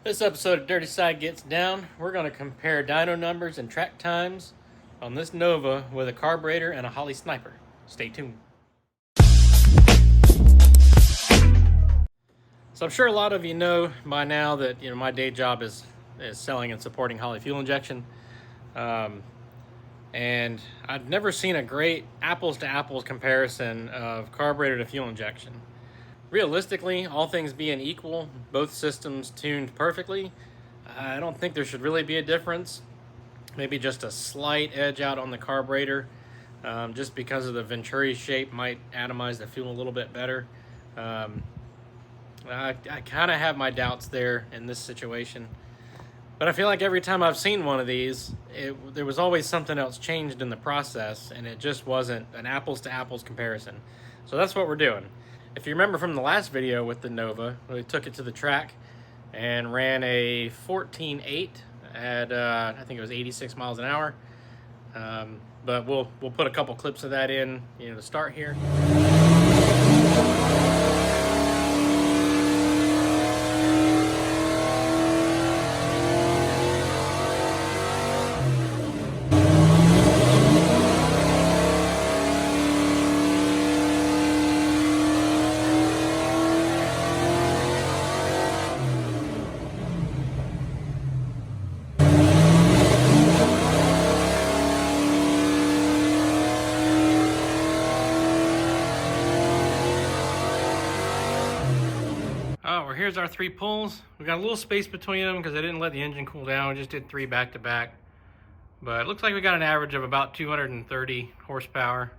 This episode of Dirty Side Gets Down, we're going to compare dyno numbers and track times on this Nova with a carburetor and a Holley Sniper. Stay tuned. So I'm sure a lot of you know by now that my day job is selling and supporting Holley fuel injection. And I've never seen a great apples to apples comparison of carburetor to fuel injection. Realistically, all things being equal, both systems tuned perfectly, I don't think there should really be a difference. Maybe just a slight edge out on the carburetor, just because of the venturi shape might atomize the fuel a little bit better. I kind of have my doubts there in this situation. But I feel like every time I've seen one of these, there was always something else changed in the process, and it just wasn't an apples to apples comparison. So that's what we're doing. If you remember from the last video with the Nova, we took it to the track and ran a 14.8 at I think it was 86 miles an hour. But we'll put a couple clips of that in, to start here. Well, here's our 3 pulls. We got a little space between them because I didn't let the engine cool down. We just did 3 back to back. But it looks like we got an average of about 230 horsepower.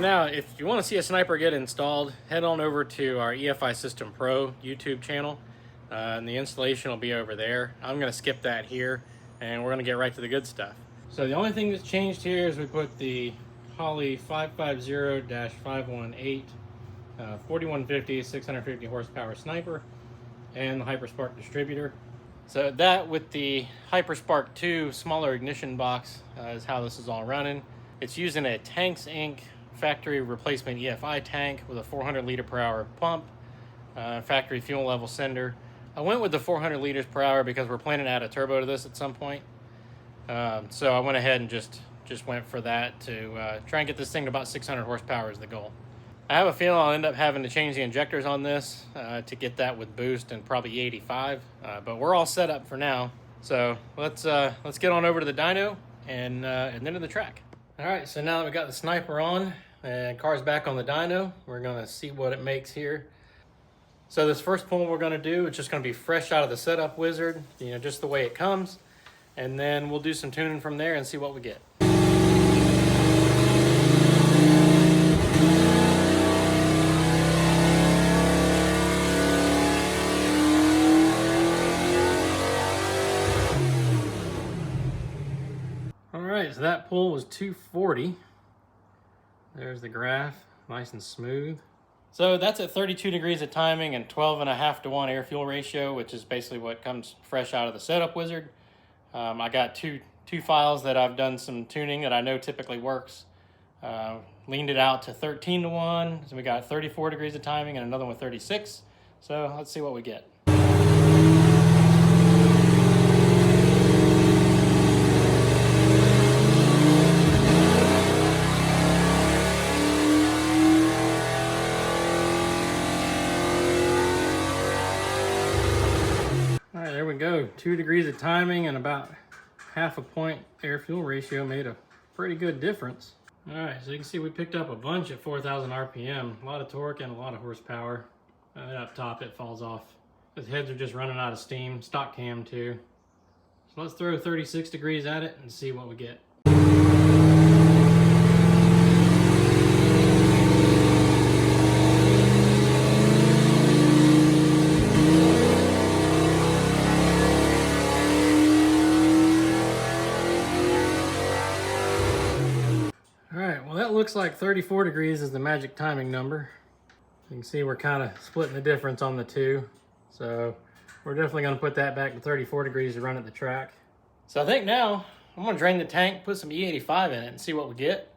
Now, if you want to see a sniper get installed, head on over to our EFI System Pro YouTube channel, and the installation will be over there. I'm going to skip that here, and we're going to get right to the good stuff. So the only thing that's changed here is we put the Holley 550-518 4150 650 horsepower sniper and the Hyperspark distributor. So that with the Hyperspark 2 smaller ignition box is how this is all running. It's using a Tanks Inc. factory replacement EFI tank with a 400 liter per hour pump, factory fuel level sender. I went with the 400 liters per hour because we're planning to add a turbo to this at some point. So I went ahead and just went for that to try and get this thing to about 600 horsepower is the goal. I have a feeling I'll end up having to change the injectors on this to get that with boost and probably 85, but we're all set up for now. So let's get on over to the dyno and then to the track. All right, so now that we got the sniper on and car's back on the dyno, we're gonna see what it makes here. So this first pull we're gonna do, it's just gonna be fresh out of the setup wizard, just the way it comes. And then we'll do some tuning from there and see what we get. All right, so that pull was 240. There's the graph, nice and smooth. So that's at 32 degrees of timing and 12.5 to 1 air fuel ratio, which is basically what comes fresh out of the setup wizard. I got two files that I've done some tuning that I know typically works. Leaned it out to 13 to 1. So we got 34 degrees of timing and another one with 36. So let's see what we get. All right, there we go. 2 degrees of timing and about half a point air fuel ratio made a pretty good difference. All right, so you can see we picked up a bunch at 4,000 RPM, a lot of torque and a lot of horsepower. And up top it falls off. The heads are just running out of steam, stock cam too. So let's throw 36 degrees at it and see what we get. looks like 34 degrees is the magic timing number. You can see we're kind of splitting the difference on the two. So we're definitely going to put that back to 34 degrees to run at the track. So I think now I'm going to drain the tank, put some E85 in it and see what we get.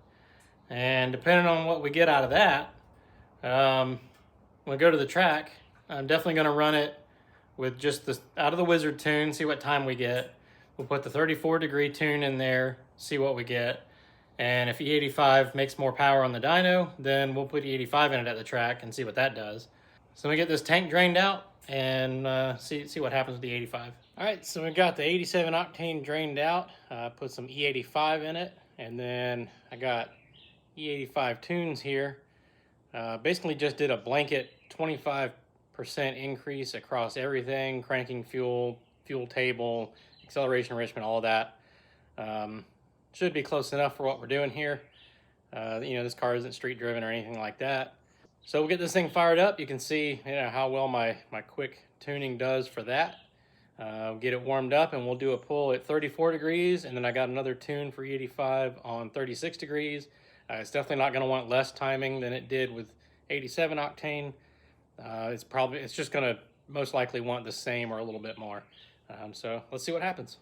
And depending on what we get out of that, when we go to the track, I'm definitely going to run it with just the out of the wizard tune, see what time we get. We'll put the 34 degree tune in there, see what we get. And if E85 makes more power on the dyno, then we'll put E85 in it at the track and see what that does. So we get this tank drained out and see what happens with the 85. All right, so we got the 87 octane drained out. Put some E85 in it, and then I got E85 tunes here. Basically just did a blanket 25% increase across everything, cranking fuel, fuel table, acceleration enrichment, all of that. Should be close enough for what we're doing here. You know, this car isn't street driven or anything like that. So we'll get this thing fired up. You can see, you know, how well my quick tuning does for that. Get it warmed up and we'll do a pull at 34 degrees, and then I got another tune for E85 on 36 degrees. It's definitely not going to want less timing than it did with 87 octane. It's just going to most likely want the same or a little bit more. So let's see what happens.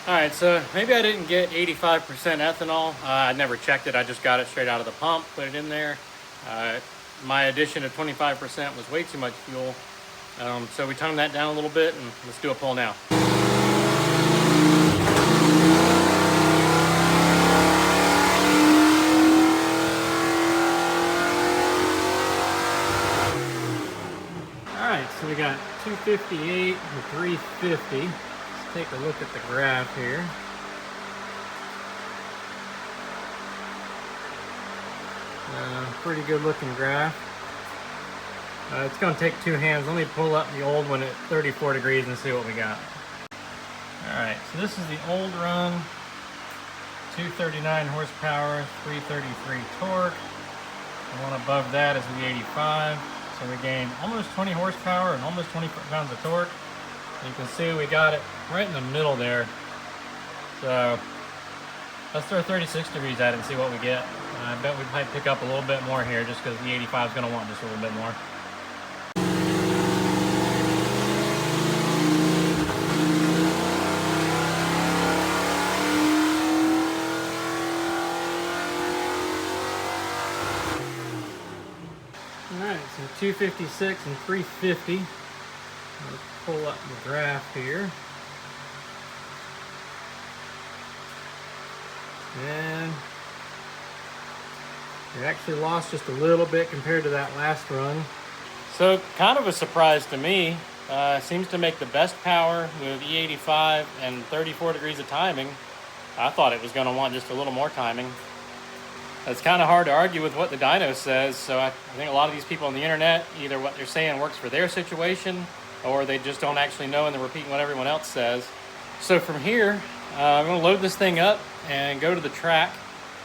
All right, so maybe I didn't get 85% ethanol. I never checked it. I just got it straight out of the pump, put it in there. My addition of 25% was way too much fuel. So we toned that down a little bit, and let's do a pull now. All right, so we got 258 and 350. Take a look at the graph here. Pretty good looking graph. It's going to take two hands. Let me pull up the old one at 34 degrees and see what we got. Alright, so this is the old run. 239 horsepower, 333 torque. The one above that is the 85. So we gained almost 20 horsepower and almost 20 pounds of torque. You can see we got it right in the middle there. So let's throw 36 degrees at it and see what we get. I bet we might pick up a little bit more here just because the 85 is going to want just a little bit more. Alright, so 256 and 350. Let's pull up the graph here. And it actually lost just a little bit compared to that last run. So kind of a surprise to me. Seems to make the best power with E85 and 34 degrees of timing. I thought it was going to want just a little more timing. It's kind of hard to argue with what the dyno says, so I think a lot of these people on the internet, either what they're saying works for their situation, or they just don't actually know and they're repeating what everyone else says. So from here, I'm going to load this thing up and go to the track.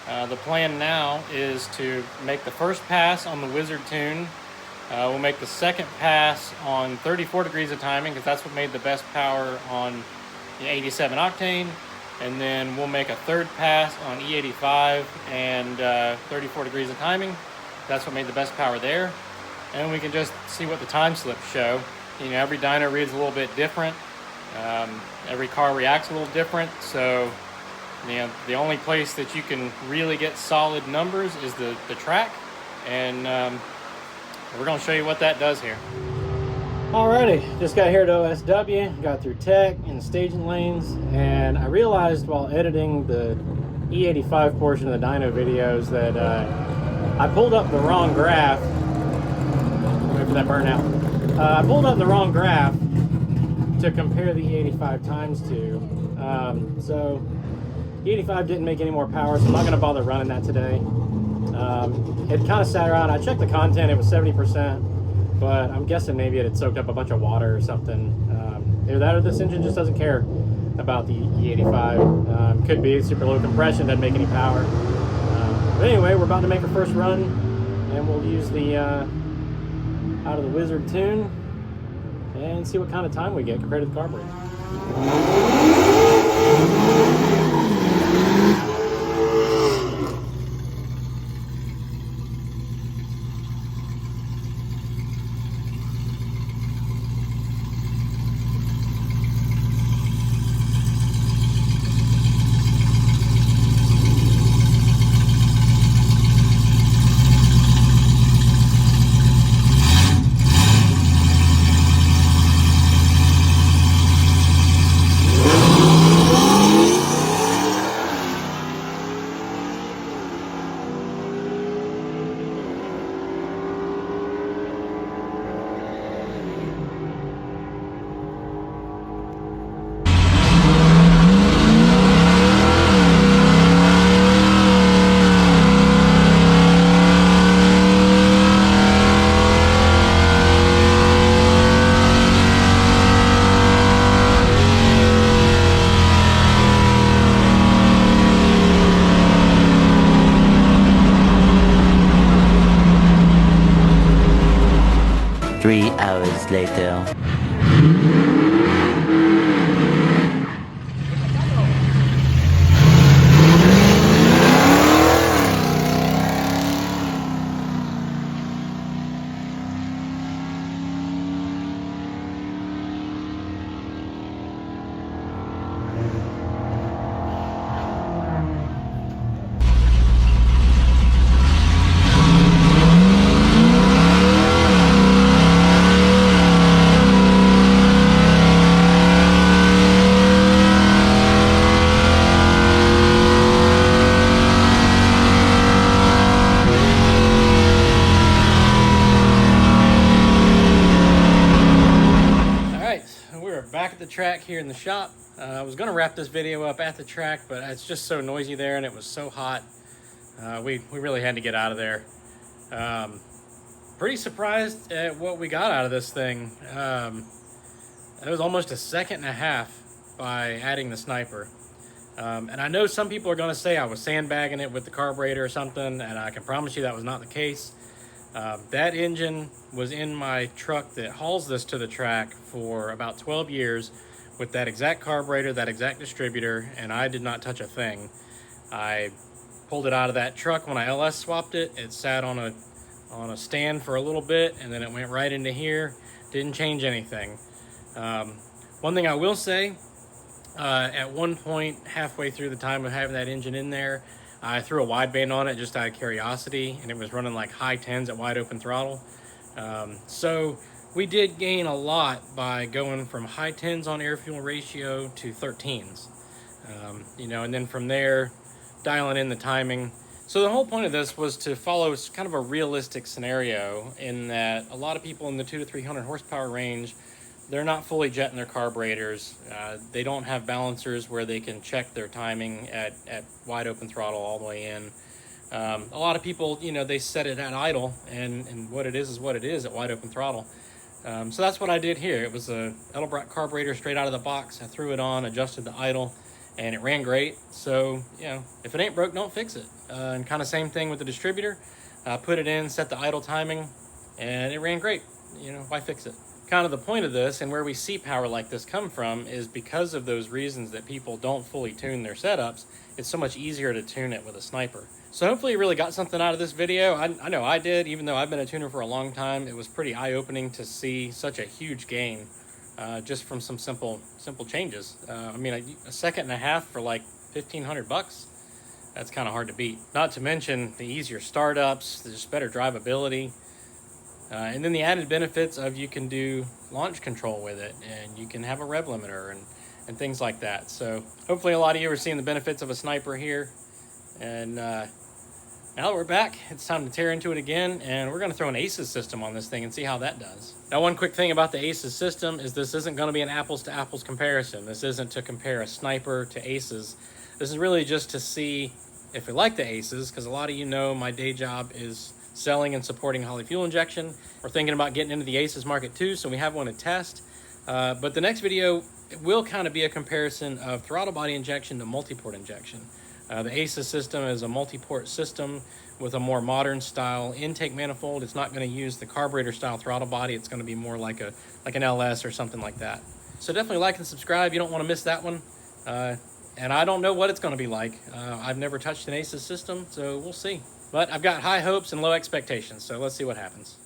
The plan now is to make the first pass on the wizard tune. We'll make the second pass on 34 degrees of timing because that's what made the best power on the 87 octane. And then we'll make a third pass on E85 and 34 degrees of timing. That's what made the best power there. And we can just see what the time slips show. You know, every dyno reads a little bit different. Every car reacts a little different. So, you know, the only place that you can really get solid numbers is the track. And we're going to show you what that does here. Alrighty, just got here to OSW, got through tech and staging lanes, and I realized while editing the E85 portion of the dyno videos that I pulled up the wrong graph. Wait for that burnout. I pulled up the wrong graph to compare the E85 times to. So E85 didn't make any more power, so I'm not going to bother running that today. It kind of sat around. I checked the content, it was 70%. But I'm guessing maybe it had soaked up a bunch of water or something. Either that or this engine just doesn't care. about the E85. Could be super low compression, doesn't make any power. But anyway, we're about to make our first run, and we'll use the out of the Wizard tune and see what kind of time we get compared to the carburetor. 3 hours later. Back at the track here in the shop. I was going to wrap this video up at the track, but it's just so noisy there and it was so hot. We really had to get out of there. Pretty surprised at what we got out of this thing. It was almost a second and a half by adding the Sniper. And I know some people are going to say I was sandbagging it with the carburetor or something, and I can promise you that was not the case. That engine was in my truck that hauls this to the track for about 12 years with that exact carburetor, that exact distributor, and I did not touch a thing. I pulled it out of that truck when I LS swapped it. It sat on a stand for a little bit, and then it went right into here. Didn't change anything. One thing I will say, at one point halfway through the time of having that engine in there, I threw a wideband on it just out of curiosity, and it was running like high 10s at wide open throttle. So we did gain a lot by going from high 10s on air fuel ratio to 13s. You know, and then from there, dialing in the timing. So the whole point of this was to follow kind of a realistic scenario in that a lot of people in the 200 to 300 horsepower range, they're not fully jetting their carburetors. They don't have balancers where they can check their timing at wide open throttle all the way in. A lot of people, you know, they set it at idle, and what it is what it is at wide open throttle. So that's what I did here. It was a Edelbrock carburetor straight out of the box. I threw it on, adjusted the idle, and it ran great. So, you know, if it ain't broke, don't fix it. And kind of same thing with the distributor. Put it in, set the idle timing, and it ran great. You know, why fix it? Kind of the point of this, and where we see power like this come from, is because of those reasons that people don't fully tune their setups. It's so much easier to tune it with a Sniper. So hopefully you really got something out of this video. I know I did. Even though I've been a tuner for a long time, it was pretty eye-opening to see such a huge gain just from some simple changes. I mean, a second and a half for like $1,500. That's kind of hard to beat. Not to mention the easier startups, just better drivability. And then the added benefits of you can do launch control with it, and you can have a rev limiter and things like that. So hopefully a lot of you are seeing the benefits of a Sniper here. And now that we're back, it's time to tear into it again, and we're going to throw an ACES system on this thing and see how that does. Now, one quick thing about the ACES system is this isn't going to be an apples to apples comparison. This isn't to compare a Sniper to ACES. This is really just to see if we like the ACES, because a lot of you know my day job is selling and supporting Holley fuel injection. We're thinking about getting into the ACES market too, so we have one to test. But the next video, it will kind of be a comparison of throttle body injection to multi-port injection. The ACES system is a multi-port system with a more modern style intake manifold. It's not going to use the carburetor style throttle body. It's going to be more like an LS or something like that. So definitely like and subscribe. You don't want to miss that one. And I don't know what it's going to be like. I've never touched an ACES system, so we'll see. But I've got high hopes and low expectations, so let's see what happens.